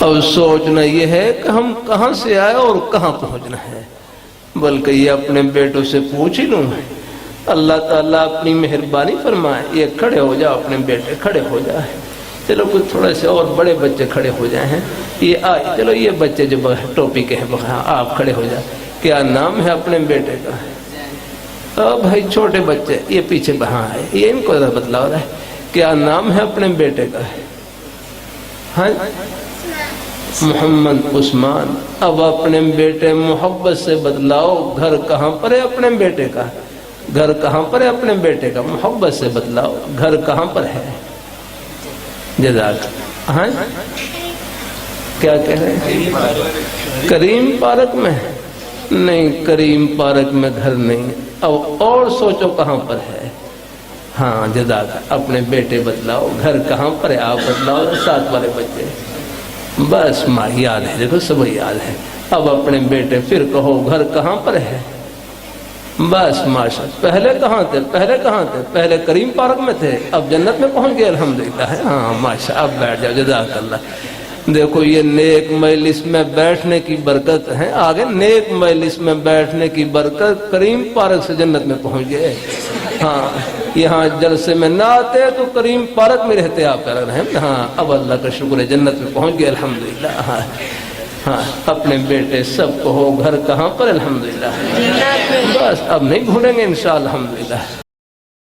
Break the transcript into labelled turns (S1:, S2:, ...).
S1: اب سوچنا یہ ہے کہ ہم کہاں سے آئے اور کہاں پہنچنا ہے، بلکہ یہ اپنے بیٹوں سے پوچھ ہی لوں۔ اللہ تعالیٰ اپنی مہربانی فرمائے، یہ کھڑے ہو جاؤ، اپنے بیٹے کھڑے ہو جائے، چلو کچھ تھوڑے سے اور بڑے بچے کھڑے ہو جائیں ہیں، یہ آئے، چلو یہ بچے جو ٹوپی کے ہیں آپ کھڑے ہو جائیں۔ کیا نام ہے اپنے بیٹے کا؟ بھائی چھوٹے بچے یہ پیچھے بہاں آئے، یہ ان کو بتلاؤ رہا ہے، کیا نام ہے اپنے بیٹے کا؟ ہاں محمد عثمان۔ اب اپنے بیٹے محبت سے بتلاؤ، گھر کہاں پر ہے اپنے بیٹے کا؟ گھر کہاں پر ہے اپنے بیٹے کا؟ محبت سے بتلاؤ، گھر کہاں پر ہے؟ جزاک۔ ہاں کیا کہہ رہے ہیں؟ کریم پارک میں؟ نہیں، کریم پارک میں گھر نہیں، اب اور سوچو کہاں پر ہے۔ ہاں جزاک، اپنے بیٹے بتلاؤ، گھر کہاں پر ہے آپ بتلاؤ، ساتھ والے بچے۔ بس ماں یاد ہے، دیکھو سب یاد ہے۔ اب اپنے بیٹے پھر کہو گھر کہاں پر ہے؟ بس ماشاء، پہلے کہاں تھے؟ پہلے کریم پارک میں تھے، اب جنت میں پہنچ گئے الحمدللہ ہے۔ ہاں ماشاء، اب بیٹھ جاؤ، جزاک اللہ۔ دیکھو یہ نیک مجلس میں بیٹھنے کی برکت ہے، آگے نیک مجلس میں بیٹھنے کی برکت، کریم پارک سے جنت میں پہنچ گئے۔ ہاں یہاں جلسے میں نہ آتے تو کریم پارک میں رہتے آپ کر رہے ہیں۔ ہاں اب اللہ کا شکر ہے، جنت میں پہنچ گئے الحمدللہ۔ ہاں اپنے بیٹے سب کو ہو، گھر کہاں پر؟ الحمدللہ، بس اب نہیں بھولیں گے انشاءاللہ الحمدللہ۔